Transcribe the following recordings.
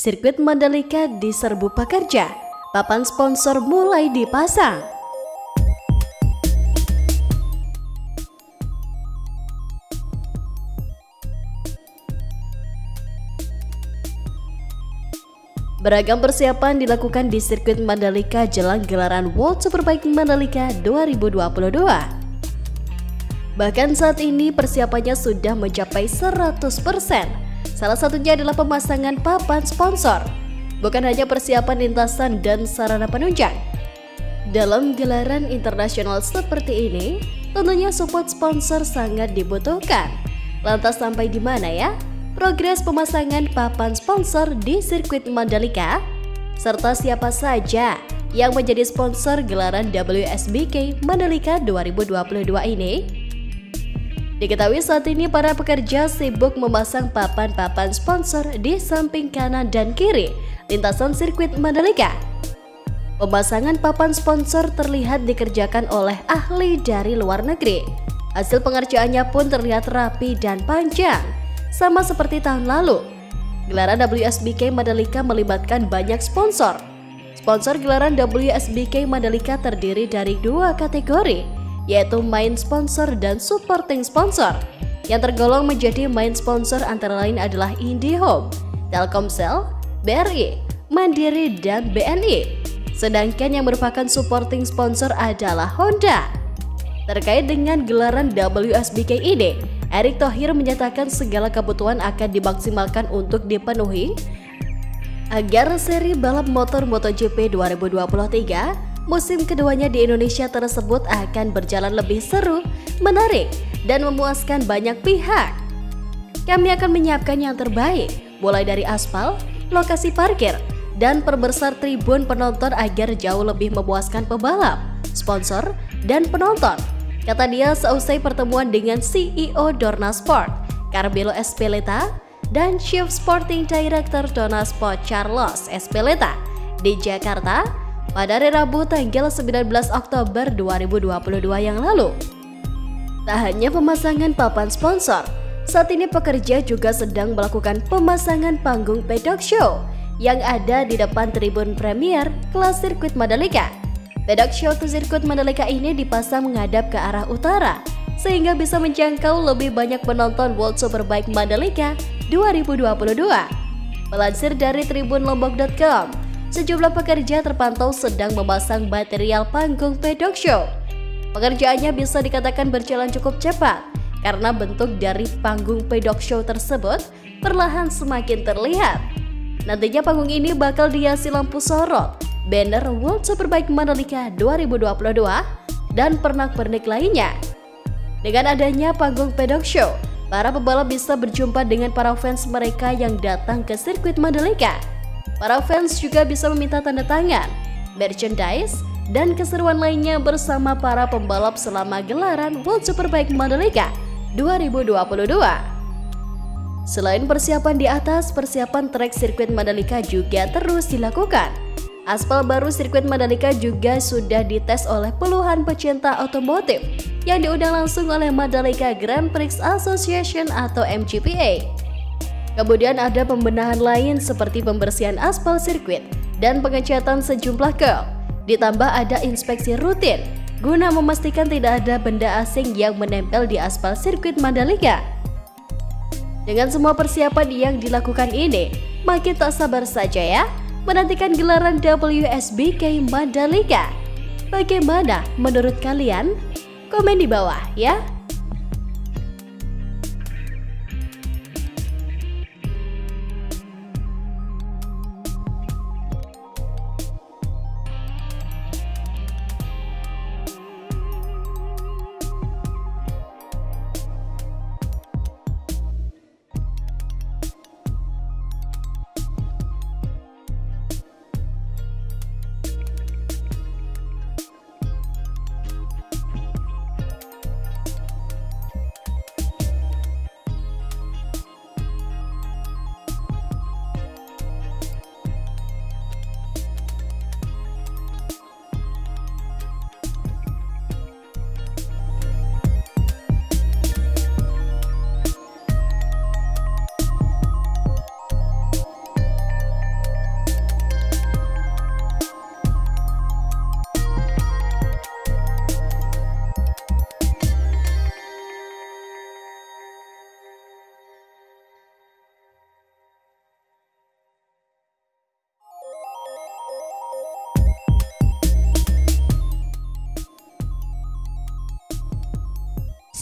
Sirkuit Mandalika diserbu pekerja, papan sponsor mulai dipasang. Beragam persiapan dilakukan di sirkuit Mandalika jelang gelaran World Superbike Mandalika 2022. Bahkan saat ini persiapannya sudah mencapai 100%. Salah satunya adalah pemasangan papan sponsor. Bukan hanya persiapan lintasan dan sarana penunjang. Dalam gelaran internasional seperti ini, tentunya support sponsor sangat dibutuhkan. Lantas sampai di mana ya progres pemasangan papan sponsor di sirkuit Mandalika? Serta siapa saja yang menjadi sponsor gelaran WSBK Mandalika 2022 ini? Diketahui saat ini para pekerja sibuk memasang papan-papan sponsor di samping kanan dan kiri lintasan sirkuit Mandalika. Pemasangan papan sponsor terlihat dikerjakan oleh ahli dari luar negeri. Hasil pengerjaannya pun terlihat rapi dan panjang, sama seperti tahun lalu. Gelaran WSBK Mandalika melibatkan banyak sponsor. Sponsor gelaran WSBK Mandalika terdiri dari dua kategori, yaitu main sponsor dan supporting sponsor. Yang tergolong menjadi main sponsor antara lain adalah IndiHome, Telkomsel, BRI, Mandiri, dan BNI. Sedangkan yang merupakan supporting sponsor adalah Honda. Terkait dengan gelaran WSBK ini, Erick Thohir menyatakan segala kebutuhan akan dimaksimalkan untuk dipenuhi agar seri balap motor MotoGP 2023 musim keduanya di Indonesia tersebut akan berjalan lebih seru, menarik, dan memuaskan banyak pihak. Kami akan menyiapkan yang terbaik, mulai dari aspal, lokasi parkir, dan perbesar tribun penonton agar jauh lebih memuaskan pebalap, sponsor, dan penonton, kata dia seusai pertemuan dengan CEO Dorna Sport, Carmelo Ezpeleta, dan Chief Sporting Director Dorna Sport Carlos Ezpeleta di Jakarta pada hari Rabu tanggal 19 Oktober 2022 yang lalu. Tak hanya pemasangan papan sponsor, saat ini pekerja juga sedang melakukan pemasangan panggung pedok show yang ada di depan tribun premier kelas sirkuit Mandalika. Pedok show to sirkuit Mandalika ini dipasang menghadap ke arah utara sehingga bisa menjangkau lebih banyak penonton World Superbike Mandalika 2022. Melansir dari tribunlombok.com, sejumlah pekerja terpantau sedang memasang material panggung pedok show. Pekerjaannya bisa dikatakan berjalan cukup cepat karena bentuk dari panggung pedok show tersebut perlahan semakin terlihat. Nantinya panggung ini bakal dihiasi lampu sorot, banner World Superbike Mandalika 2022, dan pernak-pernik lainnya. Dengan adanya panggung pedok show, para pebalap bisa berjumpa dengan para fans mereka yang datang ke sirkuit Mandalika. Para fans juga bisa meminta tanda tangan, merchandise, dan keseruan lainnya bersama para pembalap selama gelaran World Superbike Mandalika 2022. Selain persiapan di atas, persiapan trek sirkuit Mandalika juga terus dilakukan. Aspal baru sirkuit Mandalika juga sudah dites oleh puluhan pecinta otomotif yang diundang langsung oleh Mandalika Grand Prix Association atau MGPA. Kemudian ada pembenahan lain seperti pembersihan aspal sirkuit dan pengecatan sejumlah curb. Ditambah ada inspeksi rutin guna memastikan tidak ada benda asing yang menempel di aspal sirkuit Mandalika. Dengan semua persiapan yang dilakukan ini, makin tak sabar saja ya menantikan gelaran WSBK Mandalika. Bagaimana menurut kalian? Komen di bawah ya.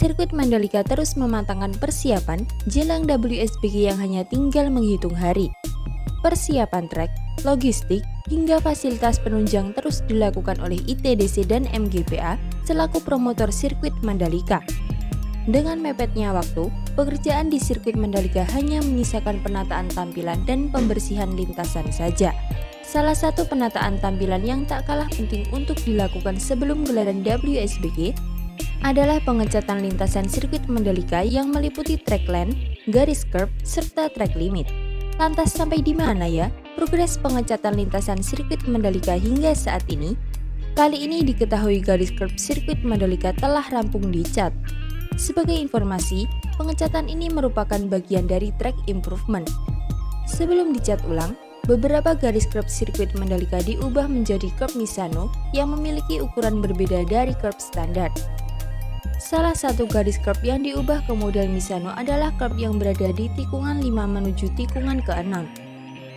Sirkuit Mandalika terus mematangkan persiapan jelang WSBK yang hanya tinggal menghitung hari. Persiapan trek, logistik, hingga fasilitas penunjang terus dilakukan oleh ITDC dan MGPA selaku promotor sirkuit Mandalika. Dengan mepetnya waktu, pekerjaan di sirkuit Mandalika hanya menyisakan penataan tampilan dan pembersihan lintasan saja. Salah satu penataan tampilan yang tak kalah penting untuk dilakukan sebelum gelaran WSBK adalah pengecatan lintasan sirkuit Mandalika yang meliputi track lane, garis curb, serta track limit. Lantas sampai di mana ya progres pengecatan lintasan sirkuit Mandalika hingga saat ini? Kali ini diketahui garis curb sirkuit Mandalika telah rampung dicat. Sebagai informasi, pengecatan ini merupakan bagian dari track improvement. Sebelum dicat ulang, beberapa garis curb sirkuit Mandalika diubah menjadi curb Misano yang memiliki ukuran berbeda dari curb standar. Salah satu garis curb yang diubah ke model Misano adalah curb yang berada di tikungan 5 menuju tikungan ke-6.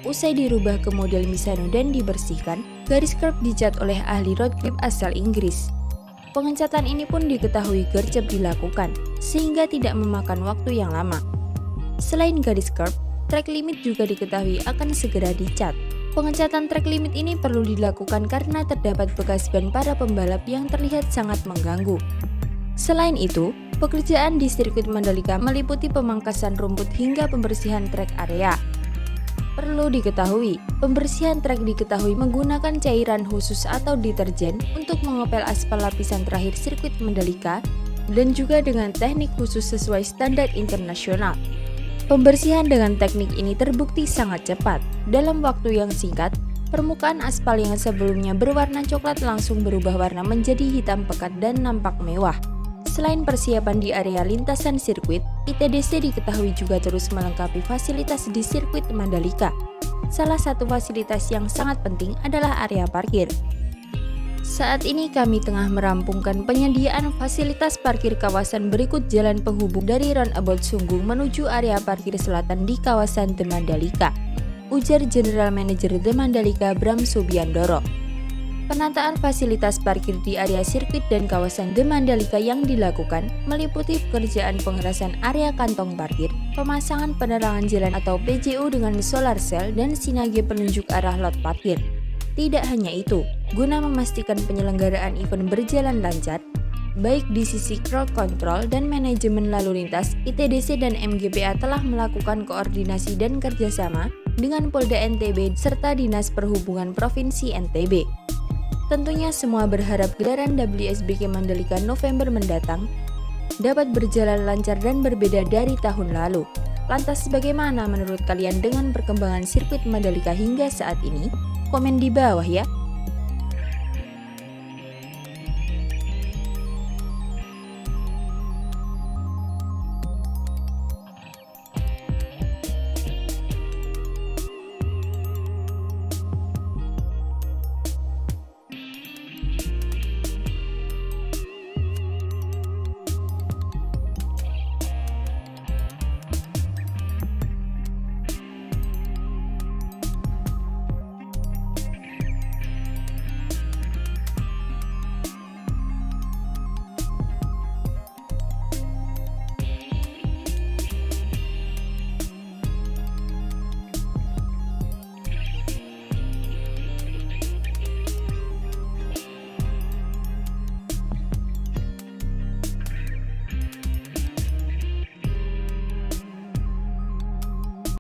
Usai dirubah ke model Misano dan dibersihkan, garis curb dicat oleh ahli road grip asal Inggris. Pengecatan ini pun diketahui gercep dilakukan, sehingga tidak memakan waktu yang lama. Selain garis curb, track limit juga diketahui akan segera dicat. Pengecatan track limit ini perlu dilakukan karena terdapat bekas ban para pembalap yang terlihat sangat mengganggu. Selain itu, pekerjaan di sirkuit Mandalika meliputi pemangkasan rumput hingga pembersihan trek area. Perlu diketahui, pembersihan trek diketahui menggunakan cairan khusus atau deterjen untuk mengepel aspal lapisan terakhir sirkuit Mandalika dan juga dengan teknik khusus sesuai standar internasional. Pembersihan dengan teknik ini terbukti sangat cepat. Dalam waktu yang singkat, permukaan aspal yang sebelumnya berwarna coklat langsung berubah warna menjadi hitam pekat dan nampak mewah. Selain persiapan di area lintasan sirkuit, ITDC diketahui juga terus melengkapi fasilitas di sirkuit Mandalika. Salah satu fasilitas yang sangat penting adalah area parkir. Saat ini kami tengah merampungkan penyediaan fasilitas parkir kawasan berikut jalan penghubung dari Roundabout Sunggung menuju area parkir selatan di kawasan The Mandalika, ujar General Manager The Mandalika Bram Subiandoro. Penataan fasilitas parkir di area sirkuit dan kawasan The Mandalika yang dilakukan meliputi pekerjaan pengerasan area kantong parkir, pemasangan penerangan jalan atau PJU dengan solar cell dan sinage penunjuk arah lot parkir. Tidak hanya itu, guna memastikan penyelenggaraan event berjalan lancar, baik di sisi crowd control dan manajemen lalu lintas, ITDC dan MGPA telah melakukan koordinasi dan kerjasama dengan Polda NTB serta Dinas Perhubungan Provinsi NTB. Tentunya semua berharap gelaran WSBK Mandalika November mendatang dapat berjalan lancar dan berbeda dari tahun lalu. Lantas bagaimana menurut kalian dengan perkembangan sirkuit Mandalika hingga saat ini? Komen di bawah ya.